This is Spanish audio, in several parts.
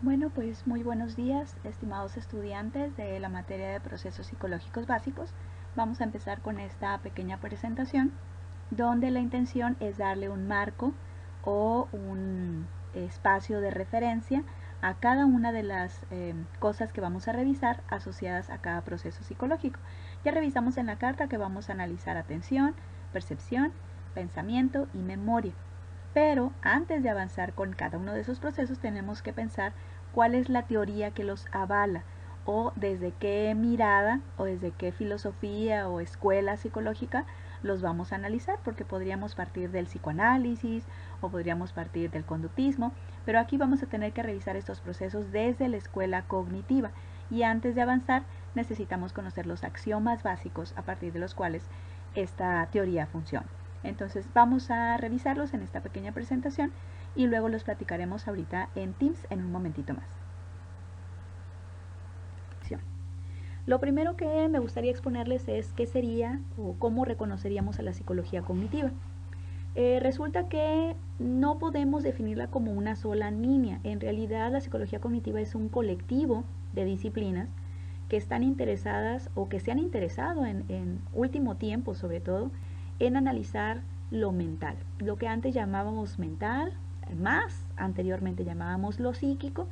Bueno, pues muy buenos días, estimados estudiantes de la materia de procesos psicológicos básicos. Vamos a empezar con esta pequeña presentación donde la intención es darle un marco o un espacio de referencia a cada una de las cosas que vamos a revisar asociadas a cada proceso psicológico. Ya revisamos en la carta que vamos a analizar atención, percepción, pensamiento y memoria. Pero antes de avanzar con cada uno de esos procesos tenemos que pensar cuál es la teoría que los avala o desde qué mirada o desde qué filosofía o escuela psicológica los vamos a analizar, porque podríamos partir del psicoanálisis o podríamos partir del conductismo, pero aquí vamos a tener que revisar estos procesos desde la escuela cognitiva y antes de avanzar necesitamos conocer los axiomas básicos a partir de los cuales esta teoría funciona. Entonces vamos a revisarlos en esta pequeña presentación y luego los platicaremos ahorita en Teams en un momentito más. Lo primero que me gustaría exponerles es qué sería o cómo reconoceríamos a la psicología cognitiva. Resulta que no podemos definirla como una sola línea. En realidad la psicología cognitiva es un colectivo de disciplinas que están interesadas o que se han interesado en último tiempo sobre todo en analizar lo mental, lo que antes llamábamos mental, más anteriormente llamábamos lo psíquico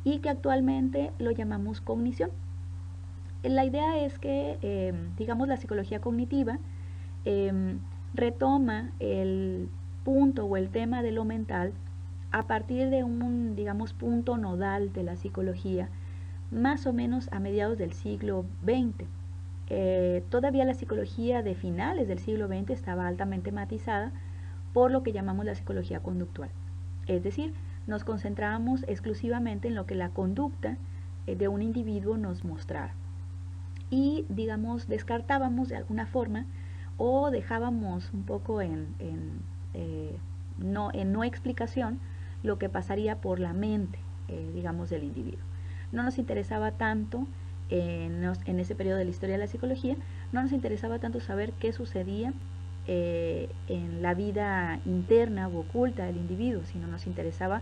y que actualmente lo llamamos cognición. La idea es que, digamos, la psicología cognitiva retoma el punto o el tema de lo mental a partir de un, digamos, punto nodal de la psicología, más o menos a mediados del siglo XX. Todavía la psicología de finales del siglo XX estaba altamente matizada por lo que llamamos la psicología conductual. Es decir, nos concentrábamos exclusivamente en lo que la conducta de un individuo nos mostrara. Y, digamos, descartábamos de alguna forma o dejábamos un poco en no explicación lo que pasaría por la mente, digamos, del individuo. No nos interesaba tanto en ese periodo de la historia de la psicología, no nos interesaba tanto saber qué sucedía en la vida interna o oculta del individuo, sino nos interesaba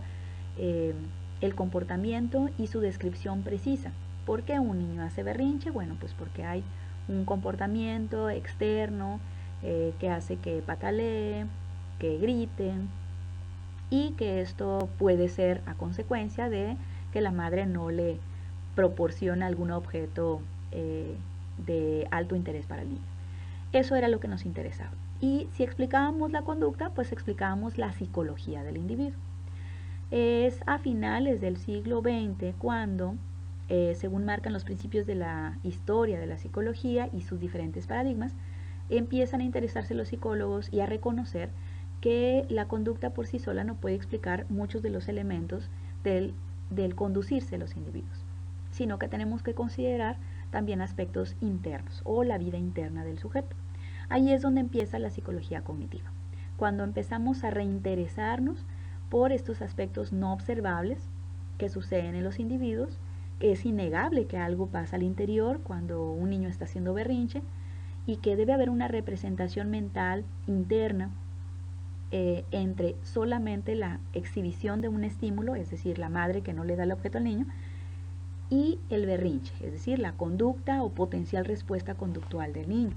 el comportamiento y su descripción precisa. ¿Por qué un niño hace berrinche? Bueno, pues porque hay un comportamiento externo que hace que patalee, que grite, y que esto puede ser a consecuencia de que la madre no le proporciona algún objeto de alto interés para el niño. Eso era lo que nos interesaba. Y si explicábamos la conducta, pues explicábamos la psicología del individuo. Es a finales del siglo XX cuando, según marcan los principios de la historia de la psicología y sus diferentes paradigmas, empiezan a interesarse los psicólogos y a reconocer que la conducta por sí sola no puede explicar muchos de los elementos del conducirse los individuos, sino que tenemos que considerar también aspectos internos o la vida interna del sujeto. Ahí es donde empieza la psicología cognitiva, cuando empezamos a reinteresarnos por estos aspectos no observables que suceden en los individuos. Es innegable que algo pasa al interior cuando un niño está haciendo berrinche y que debe haber una representación mental interna entre solamente la exhibición de un estímulo, es decir, la madre que no le da el objeto al niño, y el berrinche, es decir, la conducta o potencial respuesta conductual del niño.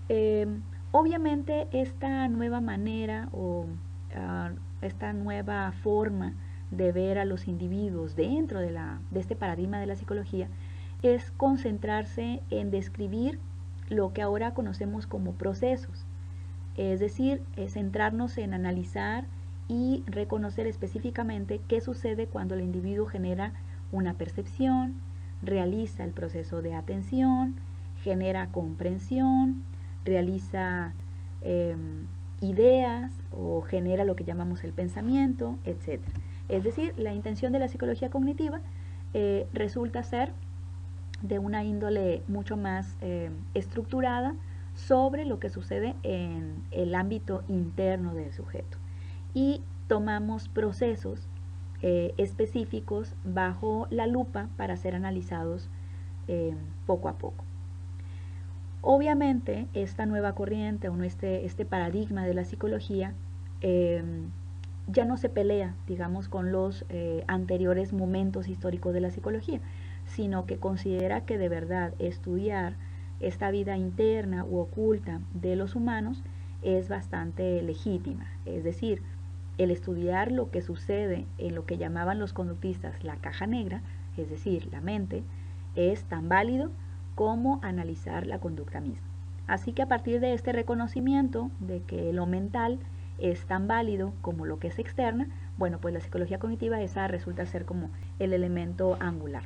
Eh, Obviamente esta nueva manera o esta nueva forma de ver a los individuos dentro de este paradigma de la psicología es concentrarse en describir lo que ahora conocemos como procesos, es decir, centrarnos en analizar y reconocer específicamente qué sucede cuando el individuo genera una percepción, realiza el proceso de atención, genera comprensión, realiza ideas o genera lo que llamamos el pensamiento, etc. Es decir, la intención de la psicología cognitiva resulta ser de una índole mucho más estructurada sobre lo que sucede en el ámbito interno del sujeto. Y tomamos procesos específicos bajo la lupa para ser analizados poco a poco. Obviamente, esta nueva corriente o este paradigma de la psicología ya no se pelea, digamos, con los anteriores momentos históricos de la psicología, sino que considera que de verdad estudiar esta vida interna u oculta de los humanos es bastante legítima. Es decir, el estudiar lo que sucede en lo que llamaban los conductistas la caja negra, es decir, la mente, es tan válido como analizar la conducta misma. Así que a partir de este reconocimiento de que lo mental es tan válido como lo que es externa, bueno, pues la psicología cognitiva esa resulta ser como el elemento angular.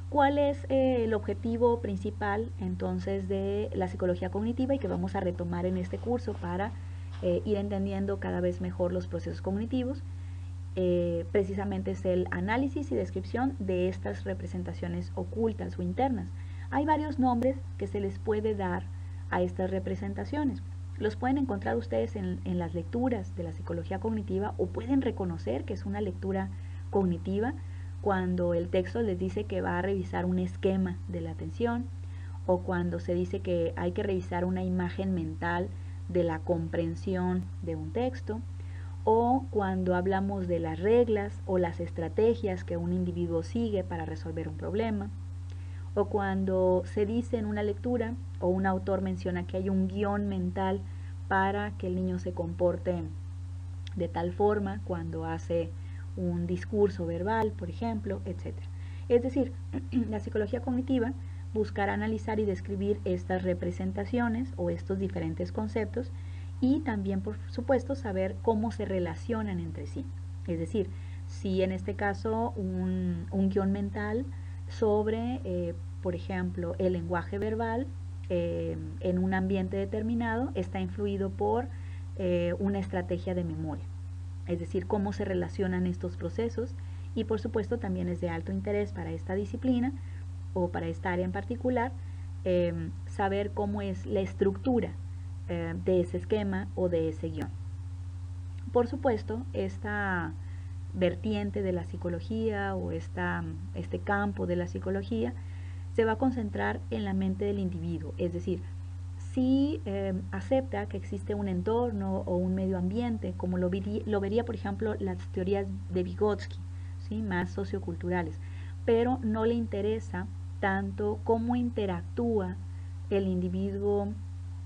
¿Cuál es el objetivo principal entonces de la psicología cognitiva y que vamos a retomar en este curso para ir entendiendo cada vez mejor los procesos cognitivos? Precisamente es el análisis y descripción de estas representaciones ocultas o internas. Hay varios nombres que se les puede dar a estas representaciones. Los pueden encontrar ustedes en las lecturas de la psicología cognitiva o pueden reconocer que es una lectura cognitiva cuando el texto les dice que va a revisar un esquema de la atención o cuando se dice que hay que revisar una imagen mental de la comprensión de un texto o cuando hablamos de las reglas o las estrategias que un individuo sigue para resolver un problema, o cuando se dice en una lectura o un autor menciona que hay un guión mental para que el niño se comporte de tal forma cuando hace un discurso verbal, por ejemplo, etc. Es decir, la psicología cognitiva buscará analizar y describir estas representaciones o estos diferentes conceptos y también, por supuesto, saber cómo se relacionan entre sí. Es decir, si en este caso un guión mental sobre, por ejemplo, el lenguaje verbal en un ambiente determinado está influido por una estrategia de memoria. Es decir, cómo se relacionan estos procesos y por supuesto también es de alto interés para esta disciplina o para esta área en particular saber cómo es la estructura de ese esquema o de ese guión. Por supuesto, esta vertiente de la psicología o este campo de la psicología se va a concentrar en la mente del individuo, es decir, si acepta que existe un entorno o un medio ambiente, como lo vería, por ejemplo, las teorías de Vygotsky, ¿sí? Más socioculturales, pero no le interesa tanto cómo interactúa el individuo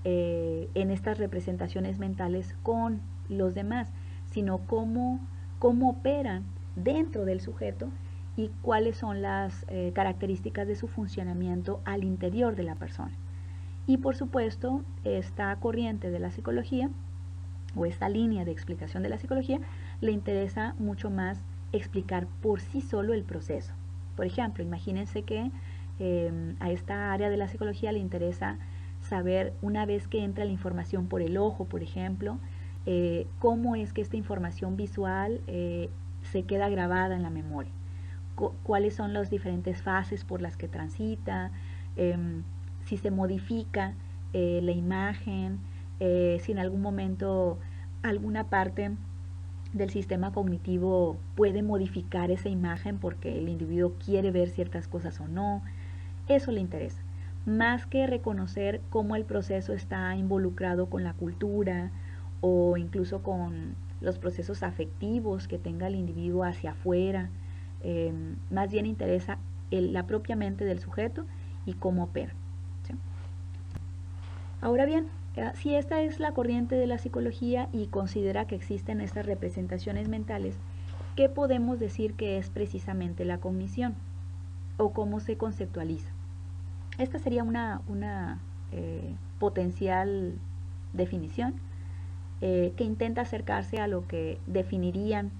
en estas representaciones mentales con los demás, sino cómo operan dentro del sujeto y cuáles son las características de su funcionamiento al interior de la persona. Y por supuesto, esta corriente de la psicología o esta línea de explicación de la psicología le interesa mucho más explicar por sí solo el proceso. Por ejemplo, imagínense que a esta área de la psicología le interesa saber, una vez que entra la información por el ojo, por ejemplo, cómo es que esta información visual se queda grabada en la memoria, cuáles son las diferentes fases por las que transita, si se modifica la imagen, si en algún momento alguna parte del sistema cognitivo puede modificar esa imagen porque el individuo quiere ver ciertas cosas o no. Eso le interesa, más que reconocer cómo el proceso está involucrado con la cultura o incluso con los procesos afectivos que tenga el individuo hacia afuera. Más bien interesa la propia mente del sujeto y cómo opera. ¿Sí? Ahora bien, si esta es la corriente de la psicología y considera que existen estas representaciones mentales, ¿qué podemos decir que es precisamente la cognición? ¿O cómo se conceptualiza? Esta sería una potencial definición que intenta acercarse a lo que definirían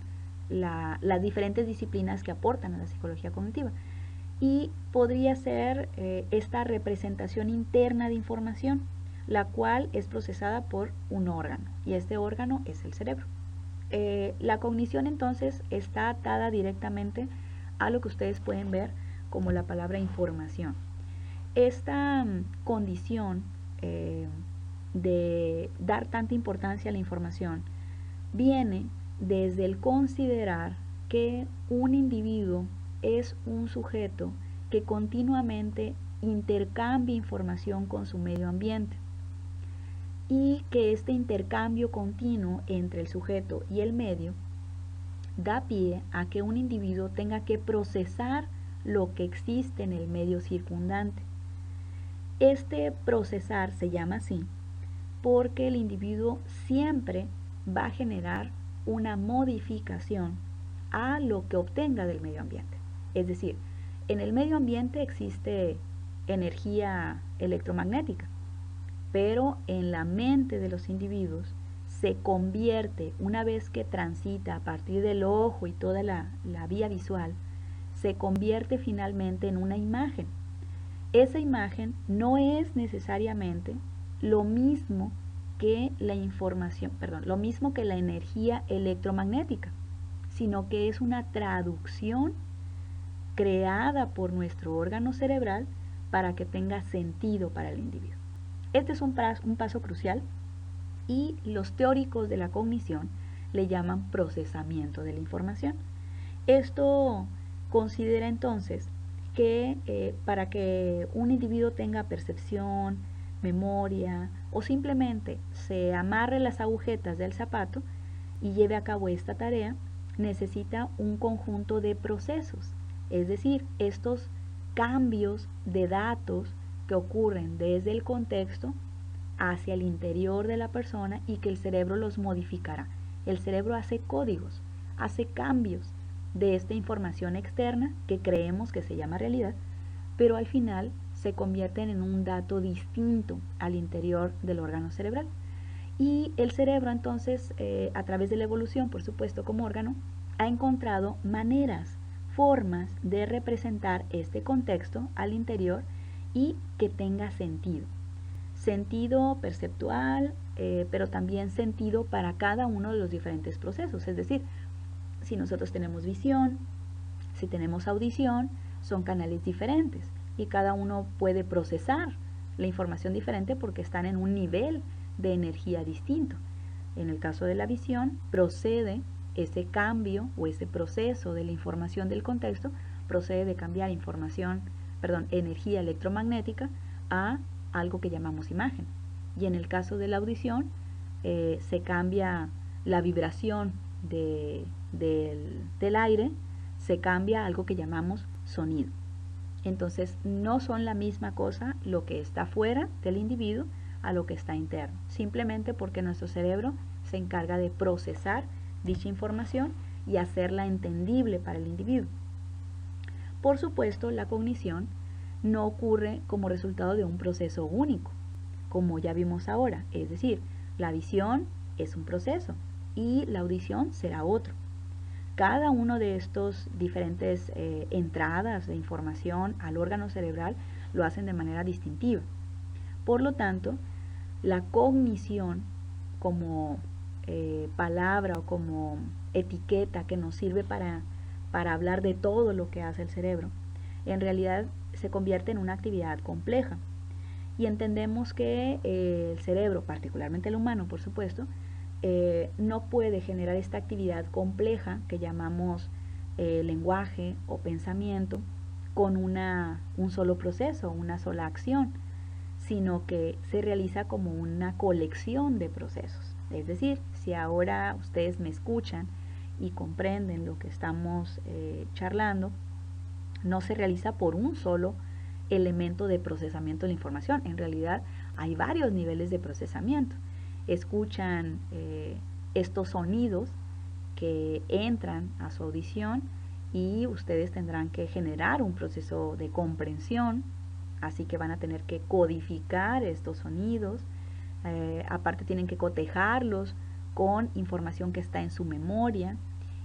las diferentes disciplinas que aportan a la psicología cognitiva. Y podría ser esta representación interna de información, la cual es procesada por un órgano, y este órgano es el cerebro. La cognición entonces está atada directamente a lo que ustedes pueden ver como la palabra información. Esta condición de dar tanta importancia a la información viene desde el considerar que un individuo es un sujeto que continuamente intercambia información con su medio ambiente. y que este intercambio continuo entre el sujeto y el medio da pie a que un individuo tenga que procesar lo que existe en el medio circundante. Este procesar se llama así porque el individuo siempre va a generar una modificación a lo que obtenga del medio ambiente. Es decir, en el medio ambiente existe energía electromagnética, pero en la mente de los individuos se convierte, una vez que transita a partir del ojo y toda la vía visual, se convierte finalmente en una imagen. Esa imagen no es necesariamente lo mismo que la información, lo mismo que la energía electromagnética, sino que es una traducción creada por nuestro órgano cerebral para que tenga sentido para el individuo. Este es un paso crucial y los teóricos de la cognición le llaman procesamiento de la información. Esto considera entonces que para que un individuo tenga percepción, memoria o simplemente se amarre las agujetas del zapato y lleve a cabo esta tarea, necesita un conjunto de procesos, es decir, estos cambios de datos que ocurren desde el contexto hacia el interior de la persona y que el cerebro los modificará. El cerebro hace códigos, hace cambios de esta información externa que creemos que se llama realidad, pero al final se convierten en un dato distinto al interior del órgano cerebral. Y el cerebro entonces, a través de la evolución, por supuesto, como órgano, ha encontrado maneras, formas de representar este contexto al interior y que tenga sentido. Sentido perceptual, pero también sentido para cada uno de los diferentes procesos. Es decir, si nosotros tenemos visión, si tenemos audición, son canales diferentes y cada uno puede procesar la información diferente porque están en un nivel de energía distinto. En el caso de la visión, procede ese cambio o ese proceso de la información del contexto, procede de cambiar energía electromagnética a algo que llamamos imagen. Y en el caso de la audición, se cambia la vibración del aire, se cambia a algo que llamamos sonido. Entonces, no son la misma cosa lo que está fuera del individuo a lo que está interno, simplemente porque nuestro cerebro se encarga de procesar dicha información y hacerla entendible para el individuo. Por supuesto, la cognición no ocurre como resultado de un proceso único, como ya vimos ahora, es decir, la visión es un proceso y la audición será otro. Cada uno de estos diferentes entradas de información al órgano cerebral lo hacen de manera distintiva. Por lo tanto, la cognición como palabra o como etiqueta que nos sirve para hablar de todo lo que hace el cerebro, en realidad se convierte en una actividad compleja. Y entendemos que el cerebro, particularmente el humano, por supuesto, no puede generar esta actividad compleja que llamamos lenguaje o pensamiento con un solo proceso, una sola acción, sino que se realiza como una colección de procesos. Es decir, si ahora ustedes me escuchan y comprenden lo que estamos charlando, no se realiza por un solo elemento de procesamiento de la información. En realidad hay varios niveles de procesamiento. Escuchan estos sonidos que entran a su audición y ustedes tendrán que generar un proceso de comprensión, así que van a tener que codificar estos sonidos, aparte tienen que cotejarlos con información que está en su memoria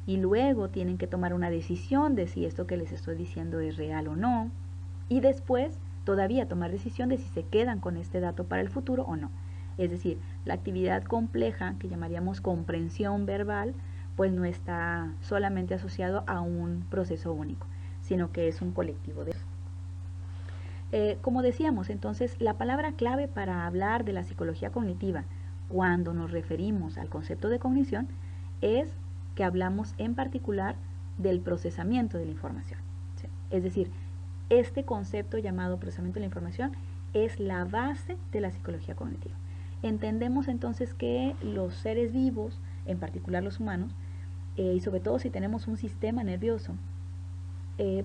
y luego tienen que tomar una decisión de si esto que les estoy diciendo es real o no, y después todavía tomar decisión de si se quedan con este dato para el futuro o no. Es decir, la actividad compleja que llamaríamos comprensión verbal, pues no está solamente asociado a un proceso único, sino que es un colectivo de como decíamos, entonces, la palabra clave para hablar de la psicología cognitiva cuando nos referimos al concepto de cognición es que hablamos en particular del procesamiento de la información. ¿Sí? Es decir, este concepto llamado procesamiento de la información es la base de la psicología cognitiva. Entendemos entonces que los seres vivos, en particular los humanos, y sobre todo si tenemos un sistema nervioso,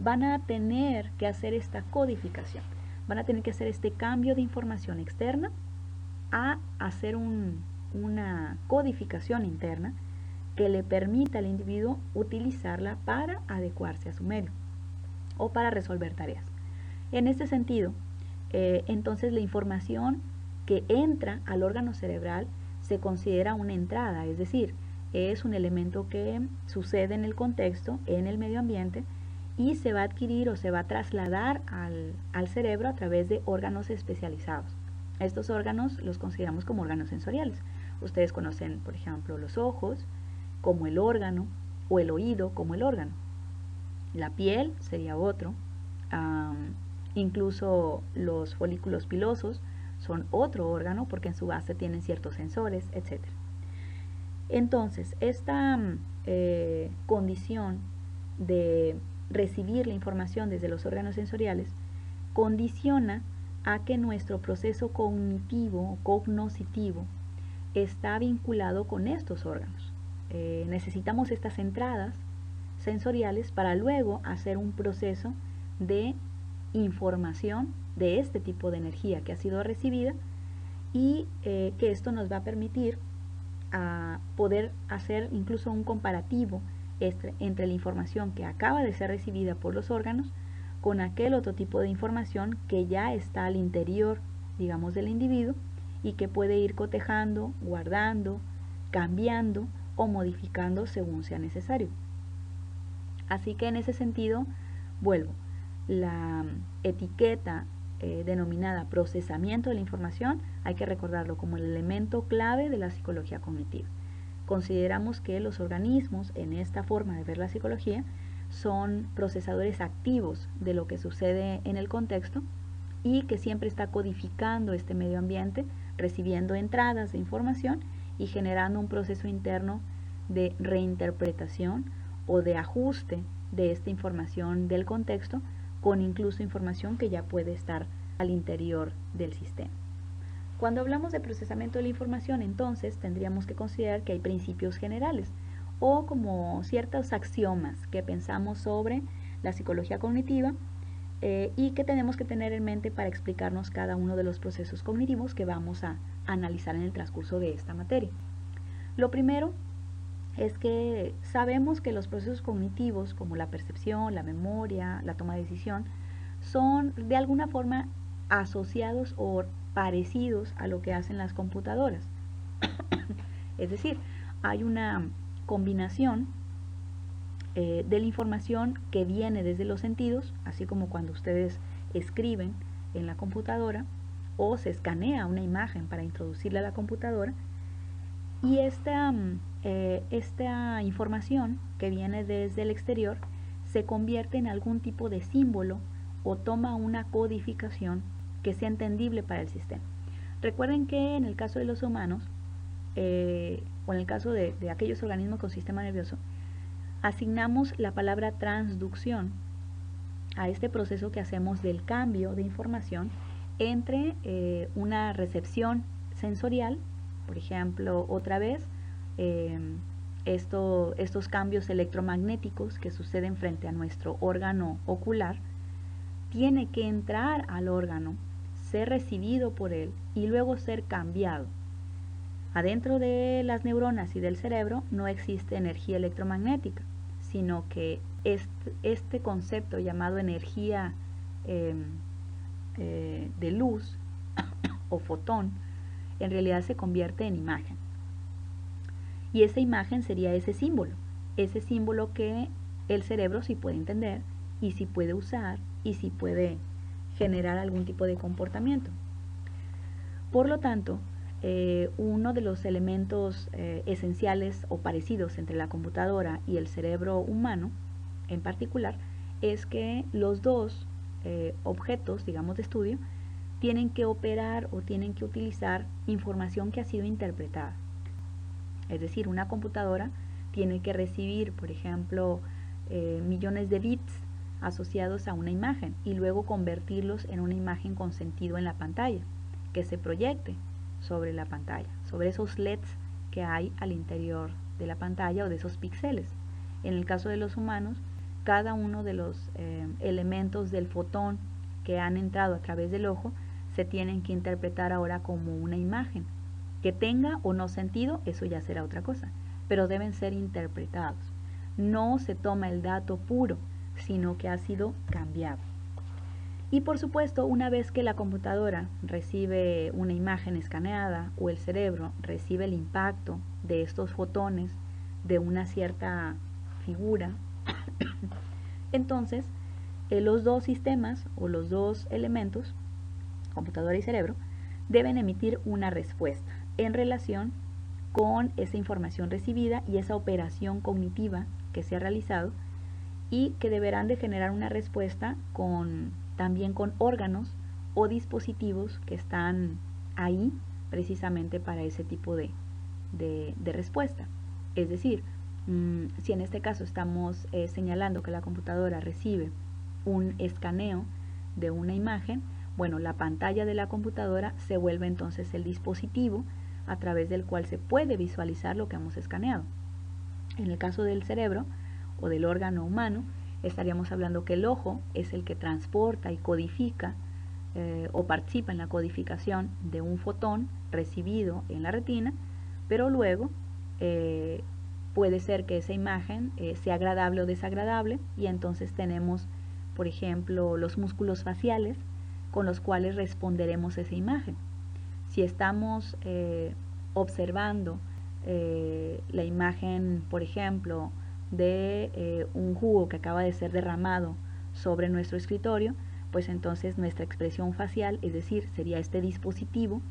van a tener que hacer esta codificación, van a tener que hacer este cambio de información externa a hacer una codificación interna que le permita al individuo utilizarla para adecuarse a su medio o para resolver tareas. En este sentido, entonces la información que entra al órgano cerebral se considera una entrada, es decir, es un elemento que sucede en el contexto, en el medio ambiente, y se va a adquirir o se va a trasladar al cerebro a través de órganos especializados. Estos órganos los consideramos como órganos sensoriales. Ustedes conocen, por ejemplo, los ojos como el órgano o el oído como el órgano. La piel sería otro. Incluso los folículos pilosos son otro órgano porque en su base tienen ciertos sensores, etc. Entonces, esta condición de recibir la información desde los órganos sensoriales condiciona a que nuestro proceso cognitivo o cognoscitivo está vinculado con estos órganos. Necesitamos estas entradas sensoriales para luego hacer un proceso de información de este tipo de energía que ha sido recibida y que esto nos va a permitir a poder hacer incluso un comparativo entre la información que acaba de ser recibida por los órganos con aquel otro tipo de información que ya está al interior, digamos, del individuo y que puede ir cotejando, guardando, cambiando o modificando según sea necesario. Así que en ese sentido, vuelvo, la etiqueta denominada procesamiento de la información hay que recordarlo como el elemento clave de la psicología cognitiva. Consideramos que los organismos en esta forma de ver la psicología son procesadores activos de lo que sucede en el contexto y que siempre está codificando este medio ambiente, recibiendo entradas de información y generando un proceso interno de reinterpretación o de ajuste de esta información del contexto con incluso información que ya puede estar al interior del sistema. Cuando hablamos de procesamiento de la información, entonces tendríamos que considerar que hay principios generales o como ciertos axiomas que pensamos sobre la psicología cognitiva y que tenemos que tener en mente para explicarnos cada uno de los procesos cognitivos que vamos a analizar en el transcurso de esta materia. Lo primero es que sabemos que los procesos cognitivos como la percepción, la memoria, la toma de decisión son de alguna forma asociados o parecidos a lo que hacen las computadoras. Es decir, hay una combinación de la información que viene desde los sentidos, así como cuando ustedes escriben en la computadora o se escanea una imagen para introducirla a la computadora, y esta información que viene desde el exterior se convierte en algún tipo de símbolo o toma una codificación que sea entendible para el sistema. Recuerden que en el caso de los humanos, o en el caso de aquellos organismos con sistema nervioso, asignamos la palabra transducción a este proceso que hacemos del cambio de información entre una recepción sensorial, por ejemplo, otra vez, estos cambios electromagnéticos que suceden frente a nuestro órgano ocular, tiene que entrar al órgano, ser recibido por él y luego ser cambiado. Adentro de las neuronas y del cerebro no existe energía electromagnética, sino que este concepto llamado energía de luz o fotón en realidad se convierte en imagen. Y esa imagen sería ese símbolo que el cerebro sí puede entender y sí puede usar y sí puede generar algún tipo de comportamiento. Por lo tanto, uno de los elementos esenciales o parecidos entre la computadora y el cerebro humano en particular es que los dos objetos, digamos, de estudio tienen que operar o tienen que utilizar información que ha sido interpretada. Es decir, una computadora tiene que recibir, por ejemplo, millones de bits asociados a una imagen y luego convertirlos en una imagen con sentido en la pantalla, que se proyecte sobre la pantalla, sobre esos LEDs que hay al interior de la pantalla o de esos píxeles. En el caso de los humanos, cada uno de los elementos del fotón que han entrado a través del ojo se tienen que interpretar ahora como una imagen. Que tenga o no sentido, eso ya será otra cosa, pero deben ser interpretados. No se toma el dato puro, sino que ha sido cambiado. Y por supuesto, una vez que la computadora recibe una imagen escaneada o el cerebro recibe el impacto de estos fotones de una cierta figura, entonces los dos sistemas o los dos elementos, computadora y cerebro, deben emitir una respuesta en relación con esa información recibida y esa operación cognitiva que se ha realizado, y que deberán de generar una respuesta también con órganos o dispositivos que están ahí precisamente para ese tipo de respuesta. Es decir, si en este caso estamos señalando que la computadora recibe un escaneo de una imagen, bueno, la pantalla de la computadora se vuelve entonces el dispositivo a través del cual se puede visualizar lo que hemos escaneado. En el caso del cerebro o del órgano humano, estaríamos hablando que el ojo es el que transporta y codifica o participa en la codificación de un fotón recibido en la retina, pero luego puede ser que esa imagen sea agradable o desagradable, y entonces tenemos, por ejemplo, los músculos faciales con los cuales responderemos a esa imagen. Si estamos observando la imagen, por ejemplo, de un jugo que acaba de ser derramado sobre nuestro escritorio, pues entonces nuestra expresión facial, es decir, sería este dispositivo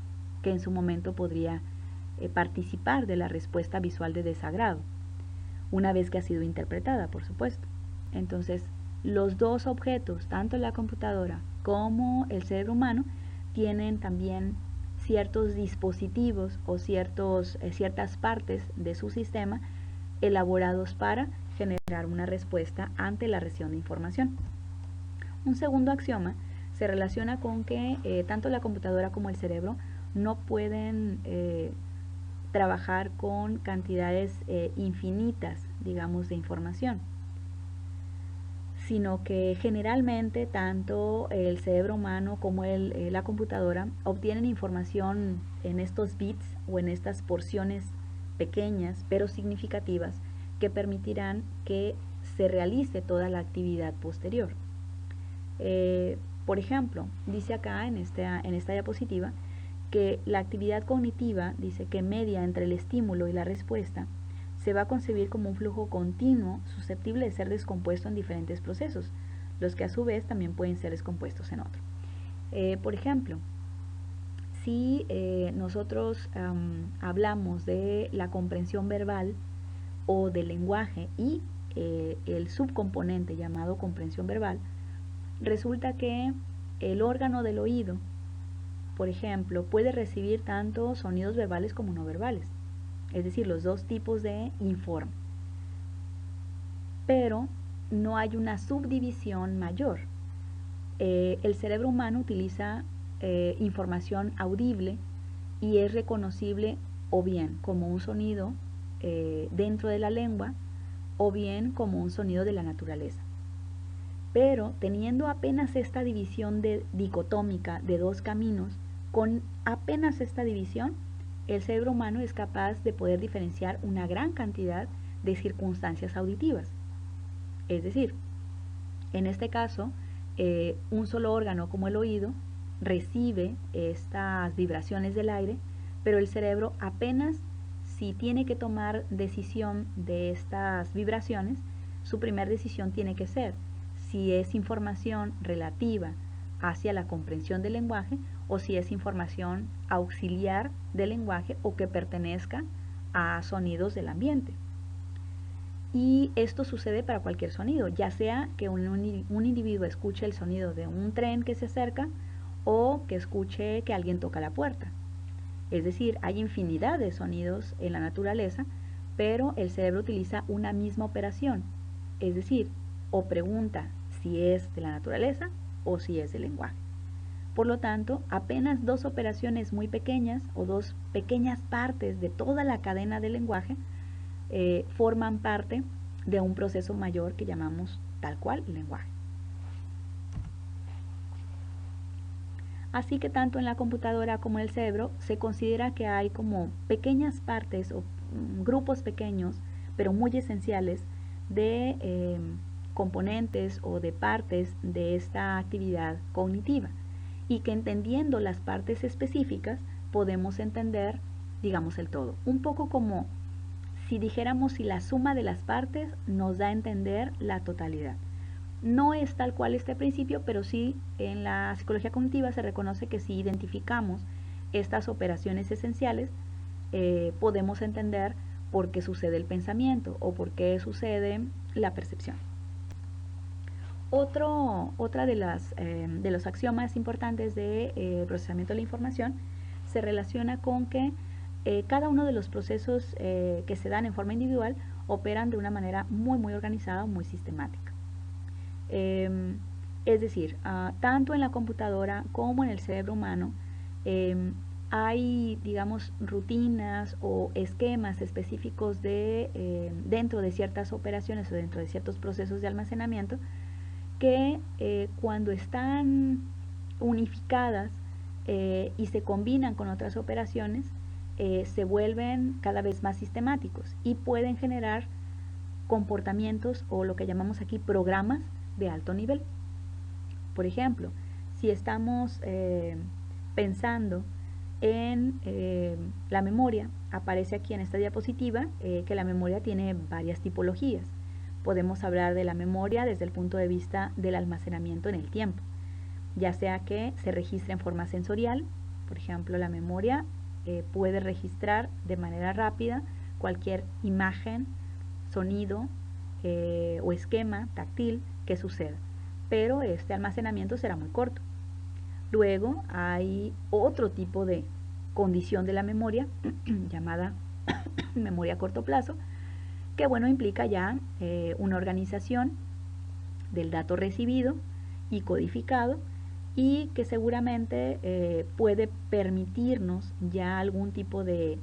que en su momento podría participar de la respuesta visual de desagrado, una vez que ha sido interpretada, por supuesto. Entonces, los dos objetos, tanto la computadora como el cerebro humano, tienen también ciertos dispositivos o ciertas partes de su sistema elaborados para generar una respuesta ante la recepción de información. Un segundo axioma se relaciona con que tanto la computadora como el cerebro no pueden trabajar con cantidades infinitas, digamos, de información, sino que generalmente tanto el cerebro humano como la computadora obtienen información en estos bits o en estas porciones pequeñas pero significativas que permitirán que se realice toda la actividad posterior. Por ejemplo, dice acá en esta diapositiva que la actividad cognitiva, dice que media entre el estímulo y la respuesta, se va a concebir como un flujo continuo susceptible de ser descompuesto en diferentes procesos, los que a su vez también pueden ser descompuestos en otro. Por ejemplo, si nosotros hablamos de la comprensión verbal o del lenguaje y el subcomponente llamado comprensión verbal, resulta que el órgano del oído, por ejemplo, puede recibir tanto sonidos verbales como no verbales, es decir, los dos tipos de informe, pero no hay una subdivisión mayor. El cerebro humano utiliza información audible y es reconocible o bien como un sonido dentro de la lengua o bien como un sonido de la naturaleza. Pero teniendo apenas esta división dicotómica de dos caminos, con apenas esta división, el cerebro humano es capaz de poder diferenciar una gran cantidad de circunstancias auditivas. Es decir, en este caso, un solo órgano como el oído recibe estas vibraciones del aire, pero el cerebro apenas, si tiene que tomar decisión de estas vibraciones, su primera decisión tiene que ser si es información relativa hacia la comprensión del lenguaje o si es información auxiliar del lenguaje o que pertenezca a sonidos del ambiente. Y esto sucede para cualquier sonido, ya sea que un individuo escuche el sonido de un tren que se acerca o que escuche que alguien toca la puerta. Es decir, hay infinidad de sonidos en la naturaleza, pero el cerebro utiliza una misma operación, es decir, o pregunta si es de la naturaleza o si es del lenguaje. Por lo tanto, apenas dos operaciones muy pequeñas o dos pequeñas partes de toda la cadena del lenguaje forman parte de un proceso mayor que llamamos tal cual lenguaje. Así que tanto en la computadora como en el cerebro se considera que hay como pequeñas partes o grupos pequeños, pero muy esenciales, de componentes o de partes de esta actividad cognitiva, y que entendiendo las partes específicas podemos entender, digamos, el todo. Un poco como si dijéramos si la suma de las partes nos da a entender la totalidad. No es tal cual este principio, pero sí en la psicología cognitiva se reconoce que si identificamos estas operaciones esenciales, podemos entender por qué sucede el pensamiento o por qué sucede la percepción. Otra de los axiomas importantes de procesamiento de la información se relaciona con que cada uno de los procesos que se dan en forma individual operan de una manera muy organizada, muy sistemática. Es decir, tanto en la computadora como en el cerebro humano hay, digamos, rutinas o esquemas específicos dentro de ciertas operaciones o dentro de ciertos procesos de almacenamiento que cuando están unificadas y se combinan con otras operaciones, se vuelven cada vez más sistemáticos y pueden generar comportamientos o lo que llamamos aquí programas de alto nivel. Por ejemplo, si estamos pensando en la memoria, aparece aquí en esta diapositiva que la memoria tiene varias tipologías. Podemos hablar de la memoria desde el punto de vista del almacenamiento en el tiempo, ya sea que se registre en forma sensorial. Por ejemplo, la memoria puede registrar de manera rápida cualquier imagen, sonido o esquema táctil que suceda, pero este almacenamiento será muy corto. Luego hay otro tipo de condición de la memoria llamada memoria a corto plazo, que bueno, implica ya una organización del dato recibido y codificado, y que seguramente puede permitirnos ya algún tipo de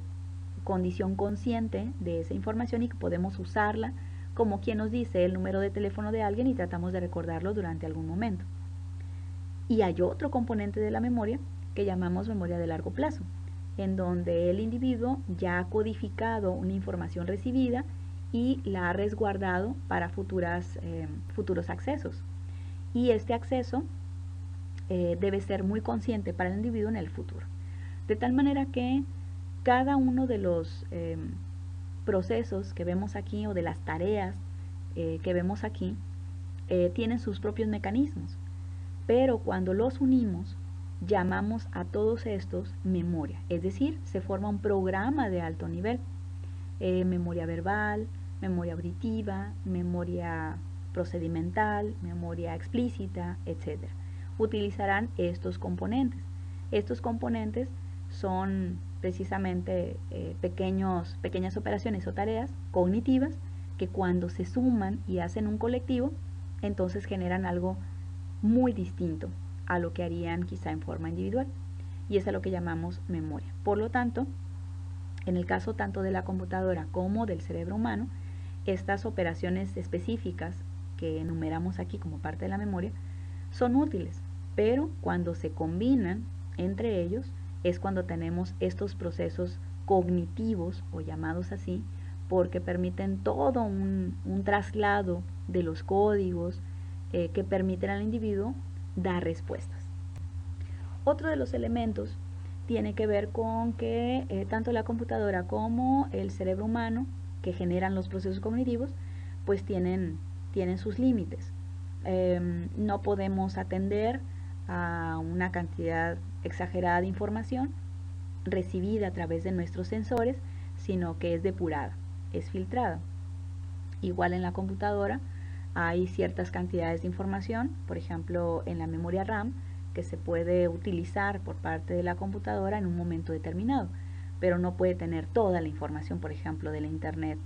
condición consciente de esa información y que podemos usarla como quien nos dice el número de teléfono de alguien y tratamos de recordarlo durante algún momento. Y hay otro componente de la memoria que llamamos memoria de largo plazo, en donde el individuo ya ha codificado una información recibida y la ha resguardado para futuros accesos. Y este acceso debe ser muy consciente para el individuo en el futuro. De tal manera que cada uno de los procesos que vemos aquí o de las tareas que vemos aquí tienen sus propios mecanismos, pero cuando los unimos llamamos a todos estos memoria, es decir, se forma un programa de alto nivel. Memoria verbal, memoria auditiva, memoria procedimental, memoria explícita, etc. Utilizarán estos componentes. Estos componentes son precisamente pequeñas operaciones o tareas cognitivas que cuando se suman y hacen un colectivo, entonces generan algo muy distinto a lo que harían quizá en forma individual, y es a lo que llamamos memoria. Por lo tanto, en el caso tanto de la computadora como del cerebro humano, estas operaciones específicas que enumeramos aquí como parte de la memoria son útiles, pero cuando se combinan entre ellos es cuando tenemos estos procesos cognitivos o llamados así, porque permiten todo un traslado de los códigos que permiten al individuo dar respuestas. Otro de los elementos tiene que ver con que tanto la computadora como el cerebro humano que generan los procesos cognitivos pues tienen sus límites. No podemos atender a una cantidad exagerada de información recibida a través de nuestros sensores, sino que es depurada, es filtrada. Igual en la computadora hay ciertas cantidades de información, por ejemplo en la memoria RAM, que se puede utilizar por parte de la computadora en un momento determinado, pero no puede tener toda la información, por ejemplo, de la internet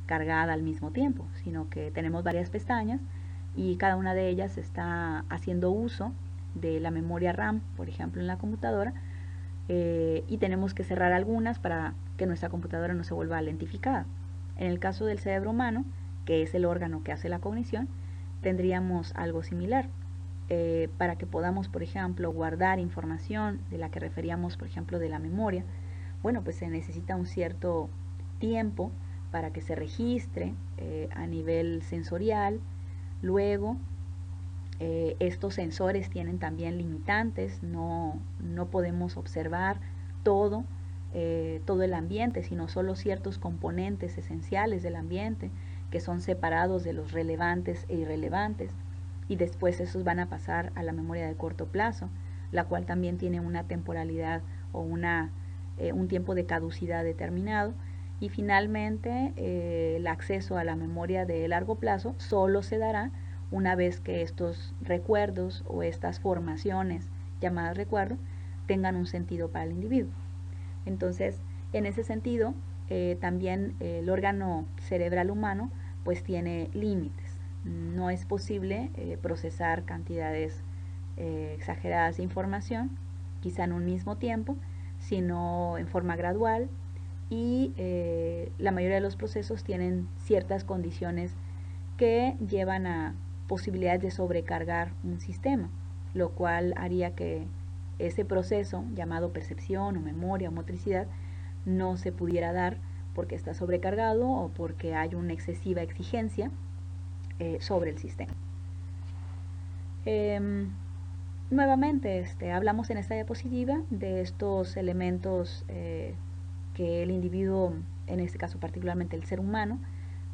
cargada al mismo tiempo, sino que tenemos varias pestañas y cada una de ellas está haciendo uso de la memoria RAM, por ejemplo, en la computadora, y tenemos que cerrar algunas para que nuestra computadora no se vuelva lentificada. En el caso del cerebro humano, que es el órgano que hace la cognición, tendríamos algo similar. Para que podamos, por ejemplo, guardar información de la que referíamos, por ejemplo, de la memoria, bueno, pues se necesita un cierto tiempo para que se registre a nivel sensorial. Luego, estos sensores tienen también limitantes, no podemos observar todo el ambiente, sino solo ciertos componentes esenciales del ambiente que son separados de los relevantes e irrelevantes, y después esos van a pasar a la memoria de corto plazo, la cual también tiene una temporalidad o un tiempo de caducidad determinado, y finalmente el acceso a la memoria de largo plazo solo se dará una vez que estos recuerdos o estas formaciones llamadas recuerdo tengan un sentido para el individuo. Entonces, en ese sentido, también el órgano cerebral humano pues tiene límites. No es posible procesar cantidades exageradas de información, quizá en un mismo tiempo, sino en forma gradual, y la mayoría de los procesos tienen ciertas condiciones que llevan a posibilidades de sobrecargar un sistema, lo cual haría que ese proceso llamado percepción o memoria o motricidad no se pudiera dar porque está sobrecargado o porque hay una excesiva exigencia sobre el sistema. Nuevamente, hablamos en esta diapositiva de estos elementos que el individuo, en este caso particularmente el ser humano,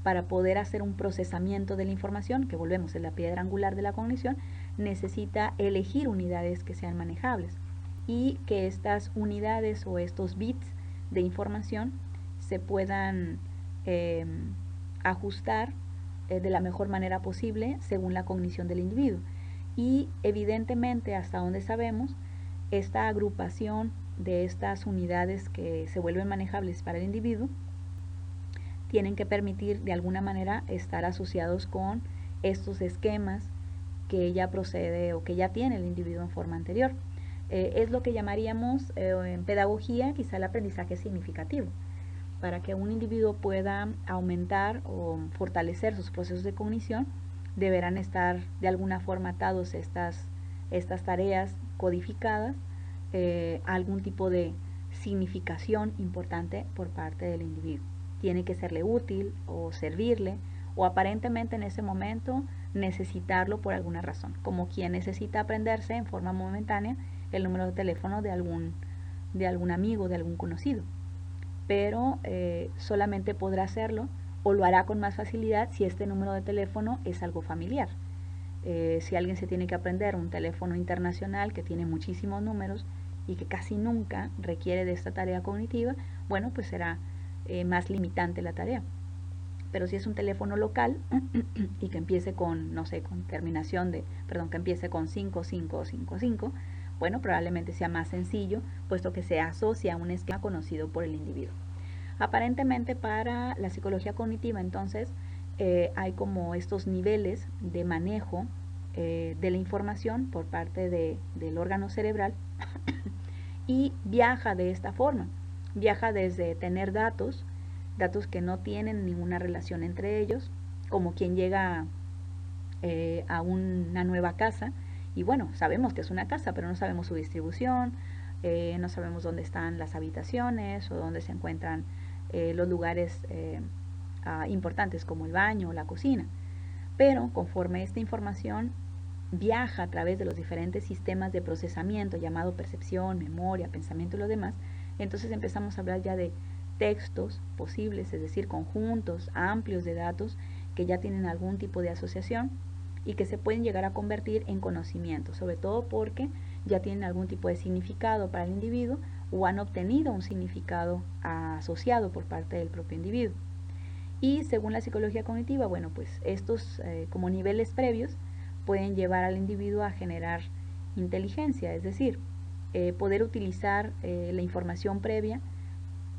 para poder hacer un procesamiento de la información, que volvemos, es la piedra angular de la cognición, necesita elegir unidades que sean manejables y que estas unidades o estos bits de información se puedan ajustar de la mejor manera posible según la cognición del individuo. Y evidentemente, hasta donde sabemos, esta agrupación de estas unidades que se vuelven manejables para el individuo tienen que permitir de alguna manera estar asociados con estos esquemas que ya procede o que ya tiene el individuo en forma anterior. Es lo que llamaríamos en pedagogía quizá el aprendizaje significativo. Para que un individuo pueda aumentar o fortalecer sus procesos de cognición, deberán estar de alguna forma atados estas tareas codificadas a algún tipo de significación importante por parte del individuo. Tiene que serle útil o servirle, o aparentemente en ese momento necesitarlo por alguna razón, como quien necesita aprenderse en forma momentánea el número de teléfono de algún amigo, de algún conocido, pero solamente podrá hacerlo o lo hará con más facilidad si este número de teléfono es algo familiar. Si alguien se tiene que aprender un teléfono internacional que tiene muchísimos números y que casi nunca requiere de esta tarea cognitiva, bueno, pues será más limitante la tarea. Pero si es un teléfono local y que empiece con, no sé, con terminación de, perdón, que empiece con 5555, bueno, probablemente sea más sencillo, puesto que se asocia a un esquema conocido por el individuo. Aparentemente para la psicología cognitiva, entonces, hay como estos niveles de manejo de la información por parte del órgano cerebral y viaja de esta forma. Viaja desde tener datos que no tienen ninguna relación entre ellos, como quien llega a una nueva casa y bueno, sabemos que es una casa, pero no sabemos su distribución, no sabemos dónde están las habitaciones o dónde se encuentran los lugares importantes como el baño o la cocina. Pero conforme esta información viaja a través de los diferentes sistemas de procesamiento llamado percepción, memoria, pensamiento y lo demás, entonces empezamos a hablar ya de textos posibles, es decir, conjuntos amplios de datos que ya tienen algún tipo de asociación y que se pueden llegar a convertir en conocimiento, sobre todo porque ya tienen algún tipo de significado para el individuo o han obtenido un significado asociado por parte del propio individuo. Y según la psicología cognitiva, bueno, pues estos como niveles previos pueden llevar al individuo a generar inteligencia, es decir, poder utilizar la información previa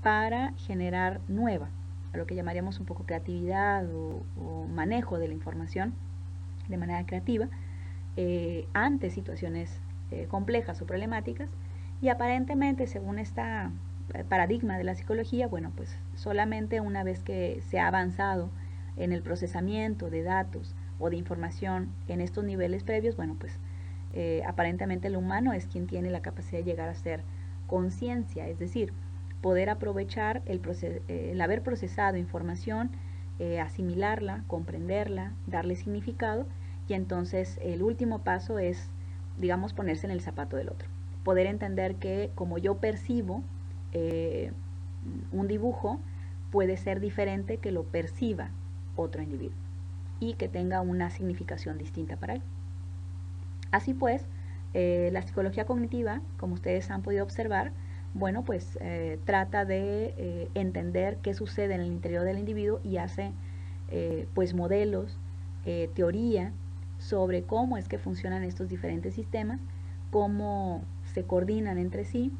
para generar nueva, a lo que llamaríamos un poco creatividad o manejo de la información de manera creativa ante situaciones complejas o problemáticas, y aparentemente, según esta paradigma de la psicología, bueno, pues solamente una vez que se ha avanzado en el procesamiento de datos o de información en estos niveles previos, bueno, pues aparentemente el humano es quien tiene la capacidad de llegar a ser conciencia, es decir, poder aprovechar el haber procesado información, asimilarla, comprenderla, darle significado, y entonces el último paso es, digamos, ponerse en el zapato del otro. Poder entender que como yo percibo un dibujo, puede ser diferente que lo perciba otro individuo y que tenga una significación distinta para él. Así pues, la psicología cognitiva, como ustedes han podido observar, bueno, pues trata de entender qué sucede en el interior del individuo y hace pues modelos, teoría sobre cómo es que funcionan estos diferentes sistemas, cómo se coordinan entre sí,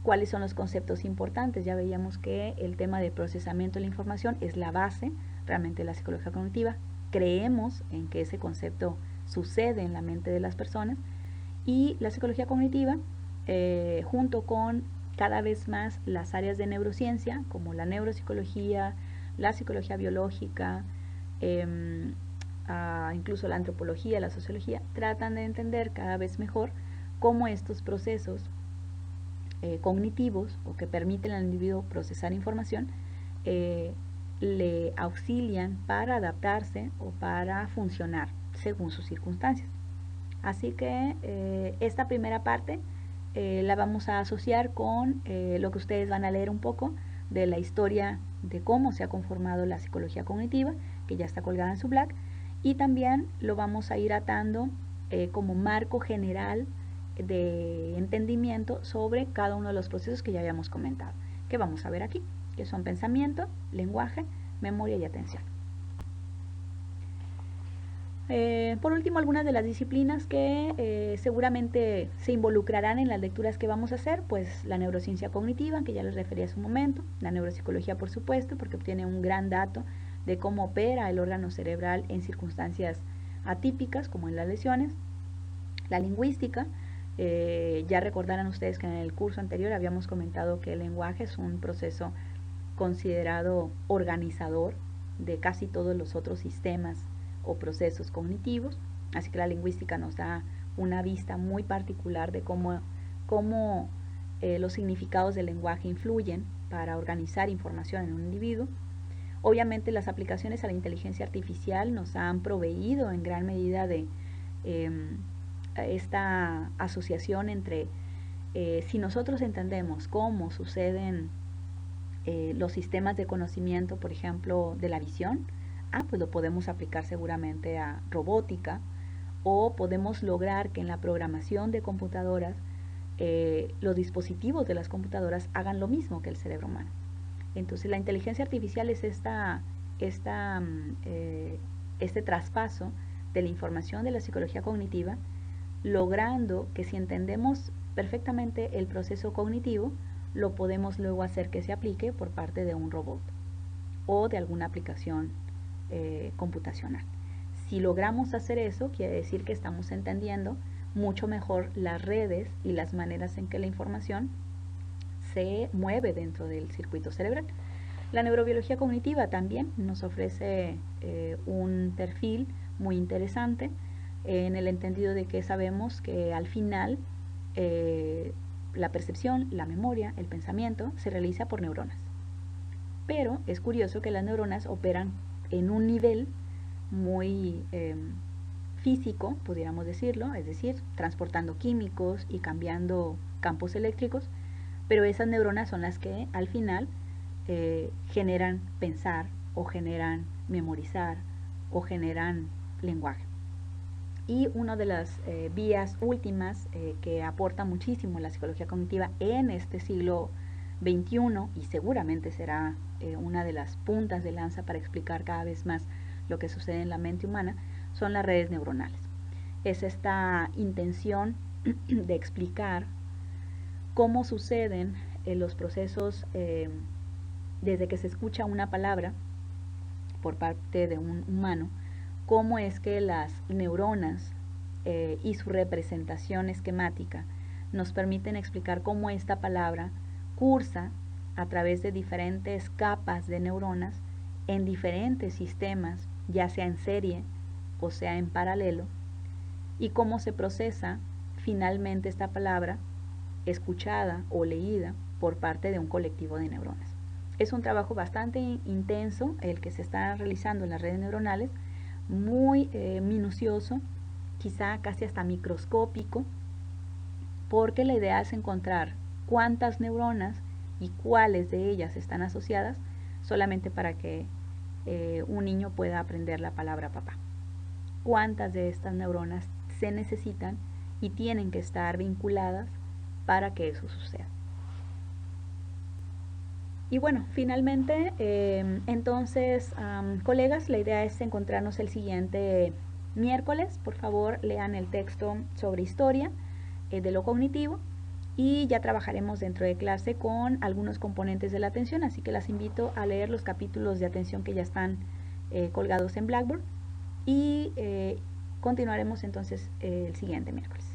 cuáles son los conceptos importantes. Ya veíamos que el tema del procesamiento de la información es la base realmente de la psicología cognitiva. Creemos en que ese concepto sucede en la mente de las personas, y la psicología cognitiva, junto con cada vez más las áreas de neurociencia, como la neuropsicología, la psicología biológica, incluso la antropología, la sociología, tratan de entender cada vez mejor cómo estos procesos cognitivos o que permiten al individuo procesar información le auxilian para adaptarse o para funcionar según sus circunstancias. Así que esta primera parte la vamos a asociar con lo que ustedes van a leer un poco de la historia de cómo se ha conformado la psicología cognitiva, que ya está colgada en su blog, y también lo vamos a ir atando como marco general de entendimiento sobre cada uno de los procesos que ya habíamos comentado, que vamos a ver aquí, que son pensamiento, lenguaje, memoria y atención. Por último, algunas de las disciplinas que seguramente se involucrarán en las lecturas que vamos a hacer, pues la neurociencia cognitiva, que ya les referí hace un momento, la neuropsicología, por supuesto, porque obtiene un gran dato de cómo opera el órgano cerebral en circunstancias atípicas, como en las lesiones, la lingüística. Ya recordarán ustedes que en el curso anterior habíamos comentado que el lenguaje es un proceso considerado organizador de casi todos los otros sistemas o procesos cognitivos, así que la lingüística nos da una vista muy particular de cómo los significados del lenguaje influyen para organizar información en un individuo. Obviamente las aplicaciones a la inteligencia artificial nos han proveído en gran medida de esta asociación entre si nosotros entendemos cómo suceden los sistemas de conocimiento, por ejemplo, de la visión, pues lo podemos aplicar seguramente a robótica, o podemos lograr que en la programación de computadoras los dispositivos de las computadoras hagan lo mismo que el cerebro humano. Entonces la inteligencia artificial es este traspaso de la información de la psicología cognitiva, logrando que si entendemos perfectamente el proceso cognitivo, lo podemos luego hacer que se aplique por parte de un robot o de alguna aplicación computacional. Si logramos hacer eso, quiere decir que estamos entendiendo mucho mejor las redes y las maneras en que la información se mueve dentro del circuito cerebral. La neurobiología cognitiva también nos ofrece un perfil muy interesante en el entendido de que sabemos que al final la percepción, la memoria, el pensamiento se realiza por neuronas. Pero es curioso que las neuronas operan en un nivel muy físico, pudiéramos decirlo, es decir, transportando químicos y cambiando campos eléctricos, pero esas neuronas son las que al final generan pensar o generan memorizar o generan lenguaje. Y una de las vías últimas que aporta muchísimo la psicología cognitiva en este siglo XXI, y seguramente será una de las puntas de lanza para explicar cada vez más lo que sucede en la mente humana, son las redes neuronales. Es esta intención de explicar cómo suceden los procesos desde que se escucha una palabra por parte de un humano, cómo es que las neuronas y su representación esquemática nos permiten explicar cómo esta palabra cursa a través de diferentes capas de neuronas en diferentes sistemas, ya sea en serie o sea en paralelo, y cómo se procesa finalmente esta palabra escuchada o leída por parte de un colectivo de neuronas. Es un trabajo bastante intenso el que se está realizando en las redes neuronales, muy minucioso, quizá casi hasta microscópico, porque la idea es encontrar cuántas neuronas y cuáles de ellas están asociadas solamente para que un niño pueda aprender la palabra papá. Cuántas de estas neuronas se necesitan y tienen que estar vinculadas para que eso suceda. Y bueno, finalmente, entonces, colegas, la idea es encontrarnos el siguiente miércoles. Por favor, lean el texto sobre historia de lo cognitivo y ya trabajaremos dentro de clase con algunos componentes de la atención, así que las invito a leer los capítulos de atención que ya están colgados en Blackboard y continuaremos entonces el siguiente miércoles.